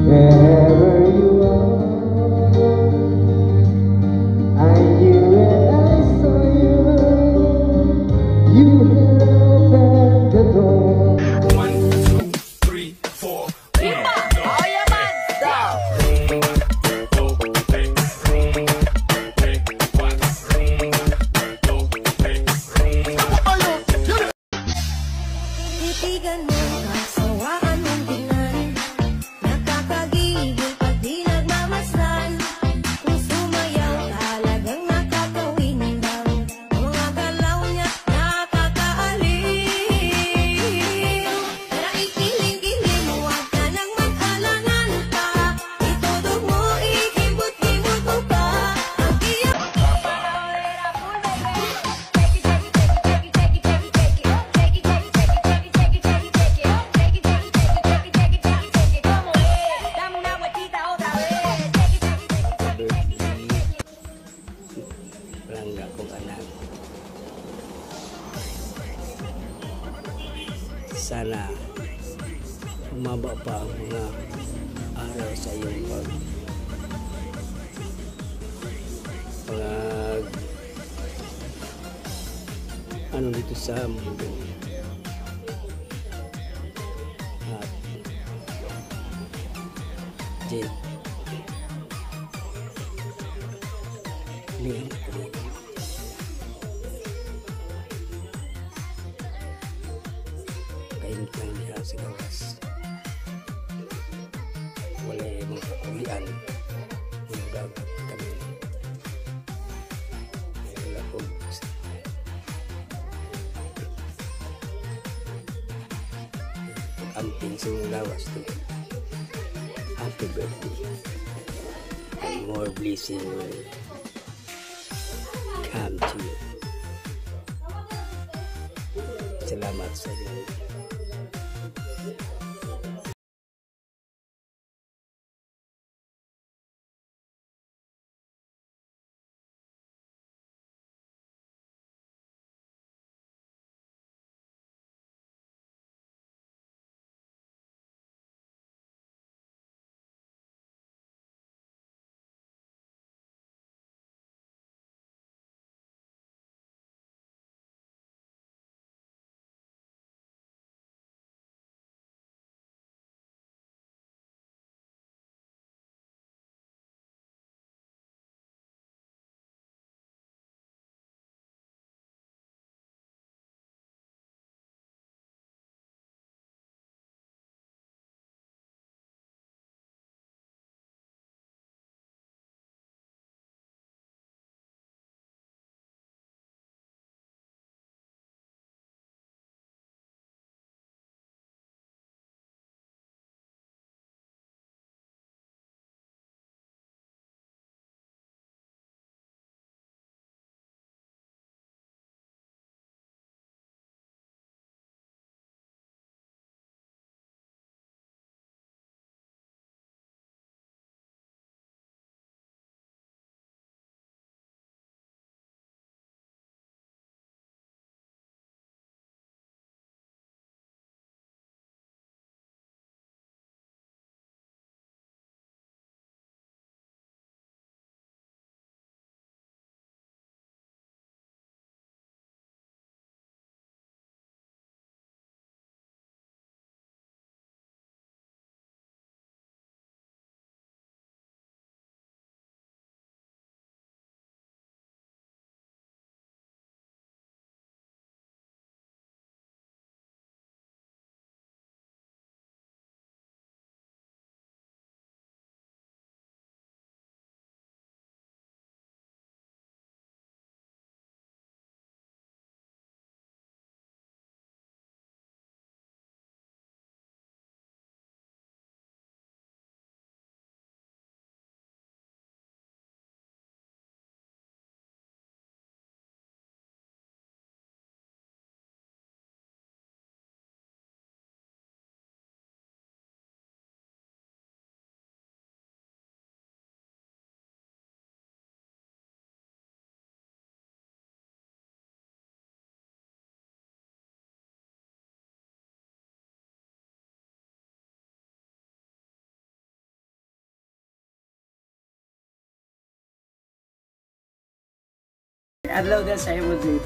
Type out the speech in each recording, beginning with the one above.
wherever you are. I knew when I saw you, you had opened the door. 1, 2, 3, 4. Titigan mo, kasawaan mong tingnan. Nakakagigil pag di nagmamasdan. Kung sumayaw, talagang nakakawindang. Ang mga galaw niya, nakakaaliw. Kaya ikiling-kiling, huwag ka nang mag-alangan pa. Itudog mo, ikibot-kibot mo pa. Ang iyong Langga kong anak. Sana umaba pa ang mga araw sa iyong pag ano dito sa mundo. At Jake, lihat ko. Kain-kain niya sa gawas. Wala yung mga kakulian. Ulag kami. Wala ko. Amping sa mga lawas to. Happy birthday. And more blessing will come to you. Salamat sa inyo. Adlaw din sa imo, Jade.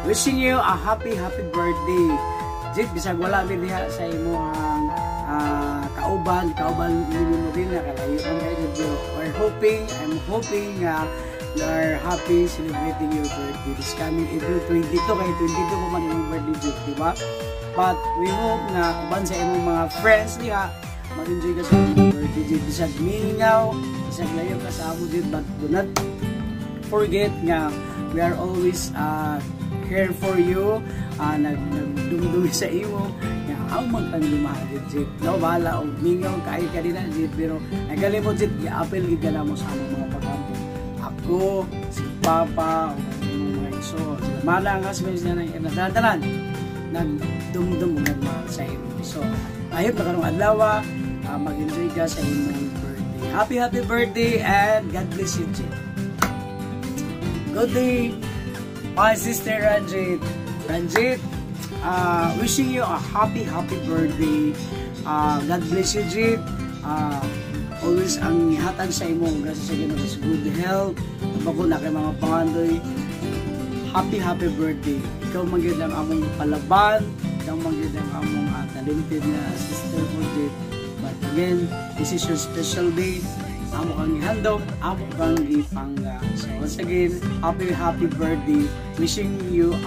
Wishing you a happy birthday. Jade, bisag wala mi diha sa imo ang kauban nimo mo din na kalayo ang kayo. I'm hoping you are happy celebrating your birthday this coming April 22 kay 22 po man yung birthday, Jade, di ba? But we hope na uban sa imong mga friends diha mag-enjoy ka sa imong birthday, Jade. Bisag mingaw, bisag layo ka sa amo, Jade, but do not forget nga we are always here for you, nagdumdumi sa imo nga ang magtanglimahal, Jade. No, bahala og mingaw kay ka din, Jade, pero nagalimot, Jade, gi-apel gid ka mo sa among mga pag-ampo. Ako, si Papa, o mga iso, sila malangas mo sila ng inadadanan, nagdumdum nagmahal sa imo. So, ayot na karong adlaw, mag-enjoy ka sa imong birthday. Happy birthday and God bless you, Jade. Good day, my sister Ranjit. Ranjit, wishing you a happy birthday. God bless you, Jade. Always ang ihatag sa imo, gracias sa Ginoo, sa good health, bago na kay mga pangandoy. Happy birthday. Ikaw magyud ang among palaban, ikaw magyud ang among talented na sister ko, Jade. But again, this is your special day. Amo kang ihandog, amo kang ipangga. So once again, happy birthday. Wishing you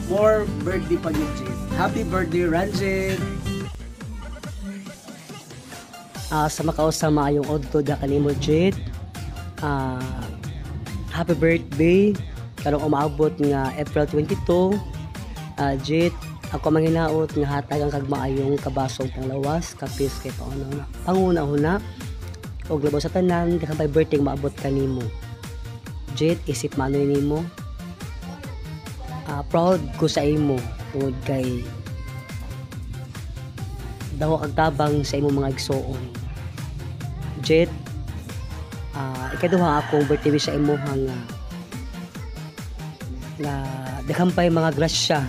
more birthday pa yun, Jade. Happy birthday, Ranjit! Sa makausa maayong odto da kanimo, Jade. Happy birthday karong umaabot nga April 22. Jade, ako manghinaot nga hatag ang kagmaayong kabasong panglawas, kapis kay panguna-una og labaw sa tanan dakang pay birthday maabot kanimo. Jade, isip manoy nimo. Proud ko sa imo tungod kay daw kag tabang sa imong mga igsoon. Jade, ikaduha akong birthday sa imo nga daghang pay mga grasya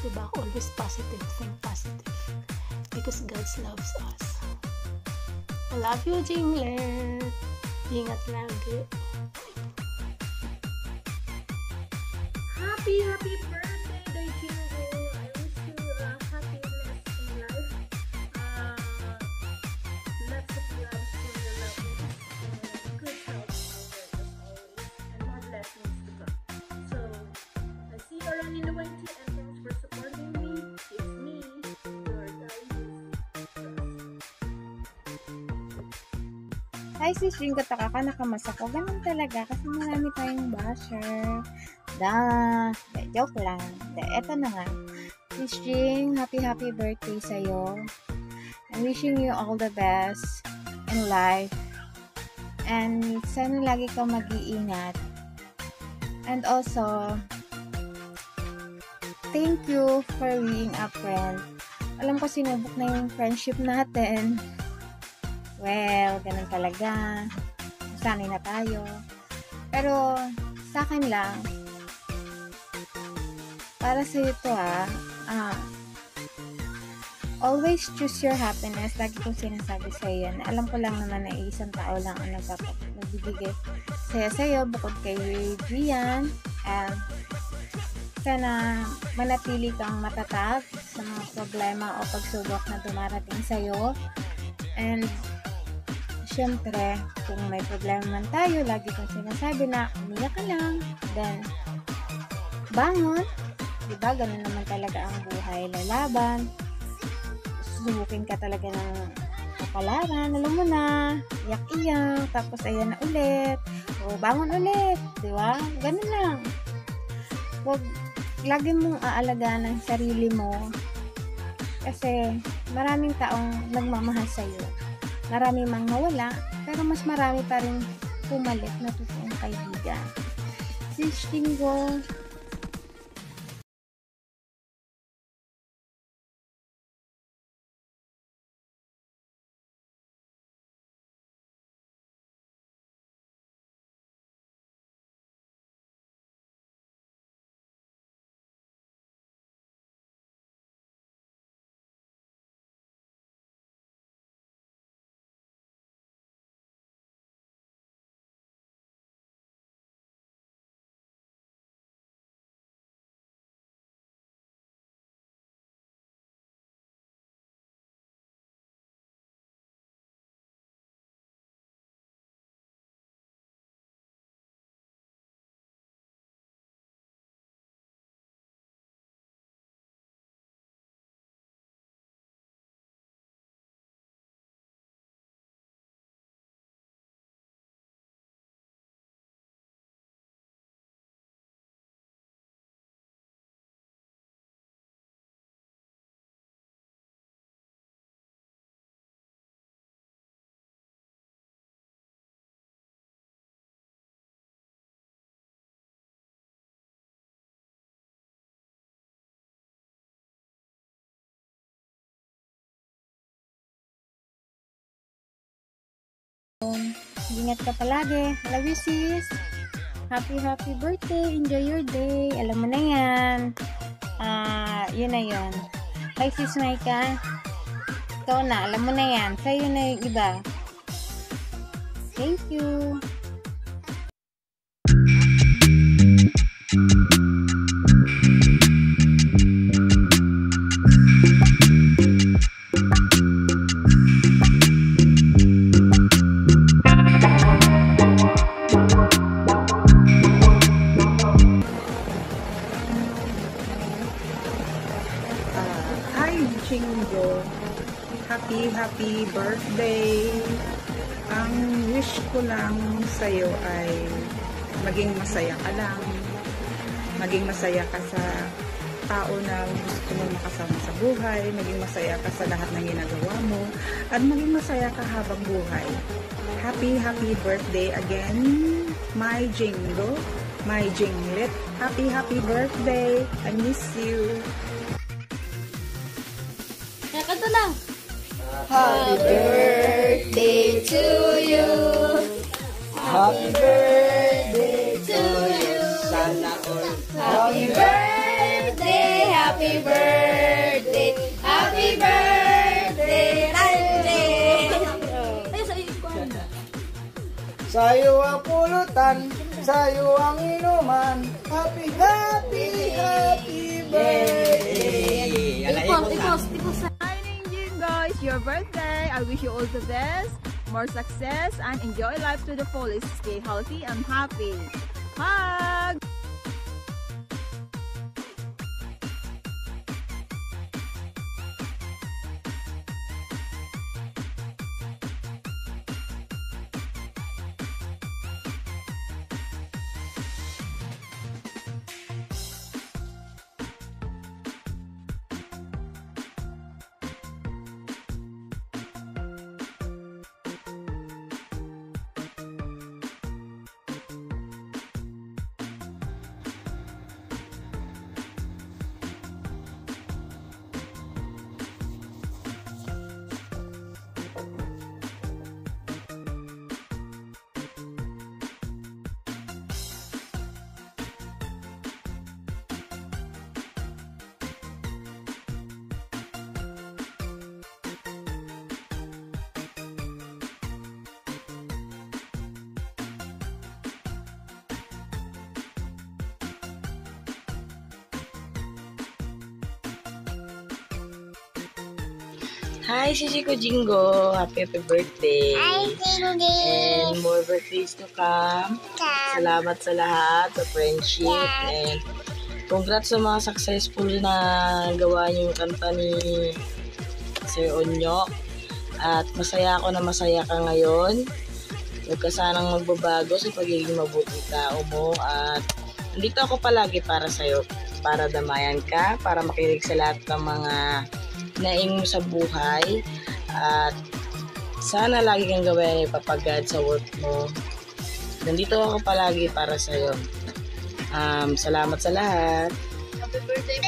diba? Always positive, think positive. Because God loves us. I love you, Jinglet. Ingat lagi. Happy birthday, Jingo! I wish you happiness in life. Lots of love for your loved ones, and good health as always, and more blessings to come. So, I see you around in the YT, and thanks for supporting me. It's me, your Darius. Hi sis Jingo, taka nakamasa ko. Ganun talaga kasi marami tayong basher. Joke lang. Eto na nga. Sis Jing, happy birthday sa'yo. I'm wishing you all the best in life. And sana lagi kang mag-iingat. And also, thank you for being a friend. Alam ko sinubok na yung friendship natin. Well, ganun talaga. Sanay na tayo. Pero, sa akin lang, para sa ito always choose your happiness. Lagi kong sinasabi sa iyo. Alam ko lang naman na isang tao lang ang nagbibigay saya sa'yo bukod kay Gian. And sana manatili kang matatag sa mga problema o pagsubok na dumarating sa'yo. And syempre, kung may problema man tayo, lagi kong sinasabi na umiyak ka lang. Then, bangon. Diba? Ganun naman talaga ang buhay. Lalaban. Susubukin ka talaga ng kapalaran. Alam mo na. Iyak-iyak. Tapos ayan na ulit. O, bangon ulit. Diba? Ganun lang. Huwag lagi mong aalagaan ang sarili mo. Kasi maraming taong nagmamahal sa'yo. Marami mang nawala. Pero mas marami pa rin pumalit na totoong kaibigan. Sis Jingo, ingat ka palagi. Love you, sis. Happy birthday. Enjoy your day. Alam mo na yan. Yun na yun. Hi, sis Maika. Ikaw na. Alam mo na yan. Sa'yo na yung iba. Thank you. Jingo, happy birthday. Ang wish ko lang sa'yo ay maging masaya ka lang. Maging masaya ka sa tao na gusto mo makasama sa buhay. Maging masaya ka sa lahat ng ginagawa mo. At maging masaya ka habang buhay. Happy birthday again, my Jingo, my Jinglet. Happy birthday. I miss you. Kanta na! Happy birthday to you. Happy birthday to you. Happy birthday, happy Happy birthday! Happy birthday, Ranjay! Ay, sa ikon. Sa'yo ang pulutan, sa'yo ang inuman. Happy, happy, happy birthday! Tipos. Hi, Ninjin guys, your birthday. I wish you all the best, more success, and enjoy life to the fullest. Stay healthy and happy. Hug! Hi, Sisi ko Jingo. Happy birthday. Hi, Jingo. And more birthdays to come. Salamat sa lahat, sa friendship. And congrats sa mga successful na gawa niyo yung kanta ni Sir Onyok. At masaya ako na masaya ka ngayon. Huwag ka sanang magbabago sa pagiging mabuting tao mo. At nandito ako palagi para sa'yo. Para damayan ka, para makinig sa lahat ng mga naing mo sa buhay. At sana lagi kang gawin ipapagad sa work mo. Nandito ako palagi para sa'yo. Salamat sa lahat. Happy birthday,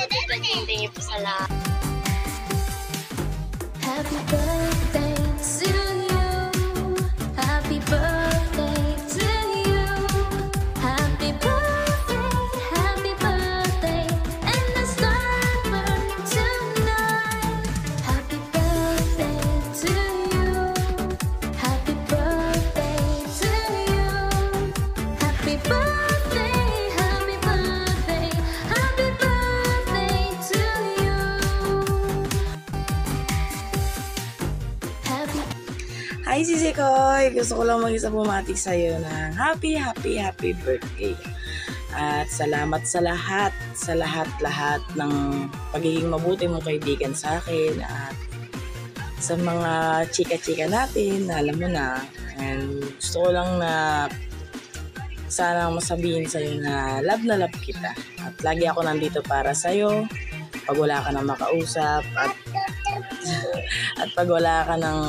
Thank you po sa lahat. Happy birthday to you. Happy birthday to you. Happy birthday, happy birthday. And the star burning tonight. Happy birthday to you. Happy birthday to you. Happy birthday, happy birthday. Happy birthday to you. Happy Hi, Sisi Koy! Gusto ko lang mag-isa bumati sa'yo ng happy birthday. At salamat sa lahat ng pagiging mabuti mong kaibigan sa akin at sa mga chika-chika natin, alam mo na. And gusto ko lang na sana masabihin sa'yo na love kita. At lagi ako nandito para sa'yo pag wala ka nang makausap at pag wala ka ng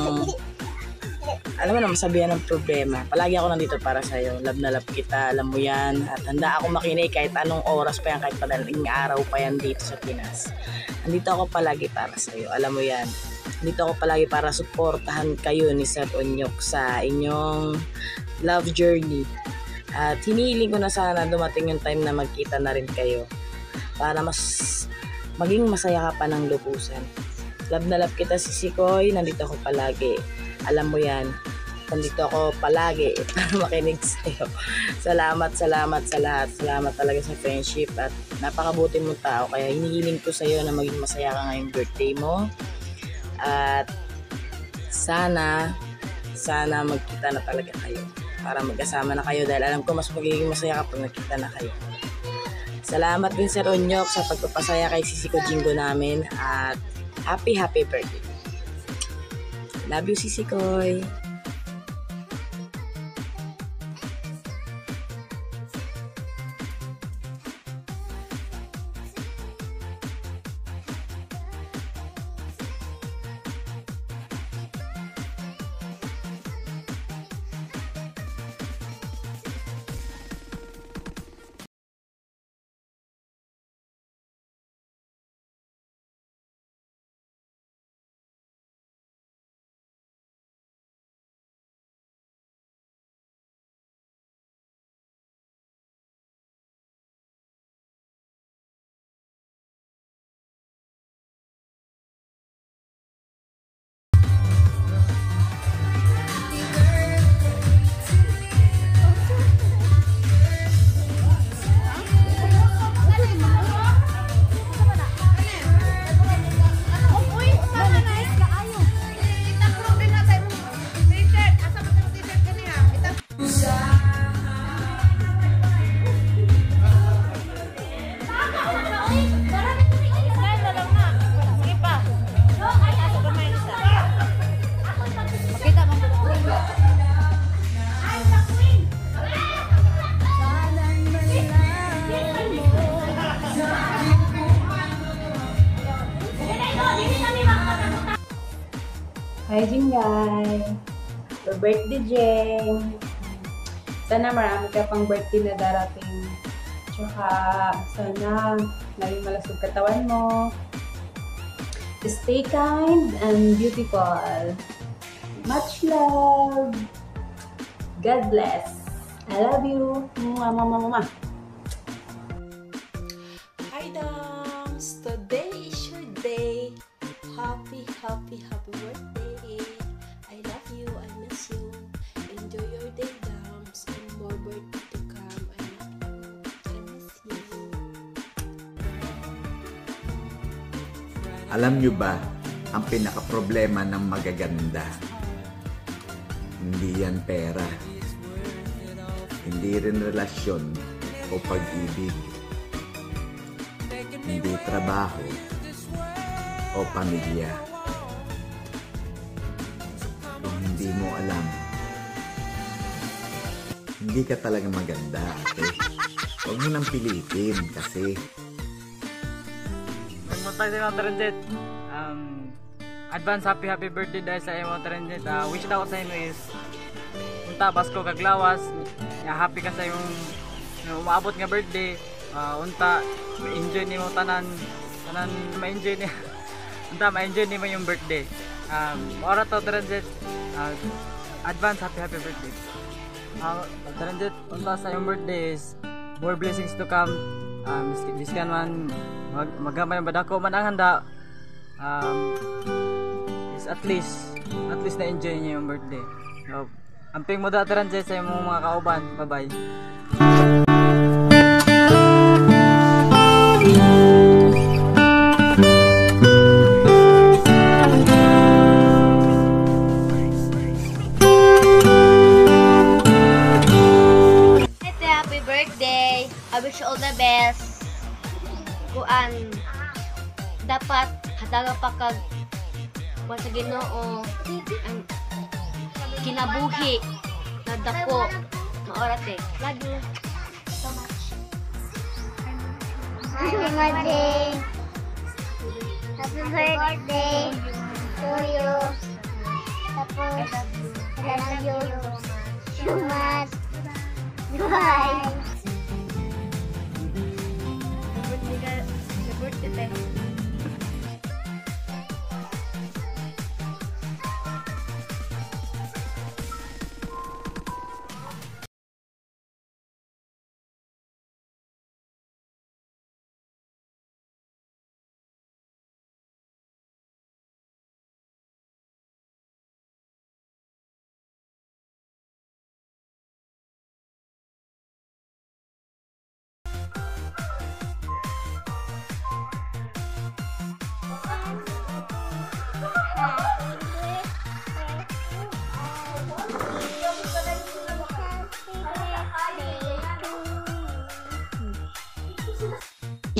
alam mo na, masabihan ng problema. Palagi ako nandito para sa'yo. Love kita, alam mo yan. At handa ako makinig kahit anong oras pa yan, kahit padaling araw pa yan dito sa Pinas. Nandito ako palagi para sa'yo, alam mo yan. Nandito ako palagi para suportahan kayo ni Sir Onyok sa inyong love journey. At hinihiling ko na sana dumating yung time na magkita na rin kayo para mas maging masaya ka pa ng lubusan. Love kita, Sisi Koy. Nandito ako palagi. Alam mo yan. Nandito ako palagi para makinig sa'yo. Salamat sa lahat. Salamat talaga sa friendship at napakabuti mong tao. Kaya hinihiling ko sa'yo na maging masaya ka ngayong birthday mo. At sana magkita na talaga kayo. Para magkasama na kayo dahil alam ko mas magiging masaya kapag nagkita na kayo. Salamat din Sir Onyok sa pagpapasaya kay Sisi ko Jingo namin. At happy birthday. Love you, Sisi Koy. Hi, Jinggay! Happy birthday, Jing! Sana marami ka pang birthday na darating. Tsaka sana naging malusog katawan mo. Stay kind and beautiful. Much love! God bless! I love you! Mwah. Hi, Doms! Today is your day. Happy birthday. I love you. I miss you. Enjoy your day, Doms. And more birthday to come. I love you. I miss you. Alam nyo ba, ang pinaka-problema ng magaganda, hindi yan pera, hindi rin relasyon o pag-ibig, hindi trabaho o pamilya. Kung hindi mo alam, hindi ka talaga maganda, ate. Huwag mo nang pilitin kasi Magmutay sa mga Taranjet. Advance happy birthday dahil sa mga Taranjet. Wish na ko sa inyo is unta Pasko kaglawas. Happy ka sa yung umaabot nga birthday. Unta ma-enjoy nimo tanan ma-enjoy ni unta ma-enjoy nimo yung birthday. Ora to Taranjet. Advance happy birthday. Taranjet, unta sa yung birthday is more blessings to come. Biskan man magamay ang badako man ang handa. Is at least na enjoy niyo yung birthday. So, amping mo da Taranjet sa imong mga kauban. Bye-bye. Happy birthday! I wish you all the best. Kuan, dapat hataga pa kag kuan sa Ginoo ang kinabuhi na dako maorate. Love you so much. Happy birthday! Happy birthday to you. Tapos, I love you so much. Bye!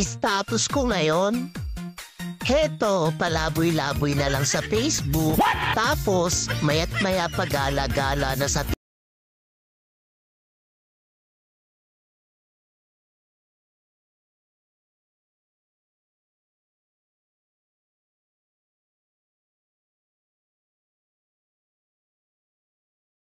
Status ko ngayon, heto, palaboy-laboy na lang sa Facebook. Tapos, mayat maya pagala-gala na sa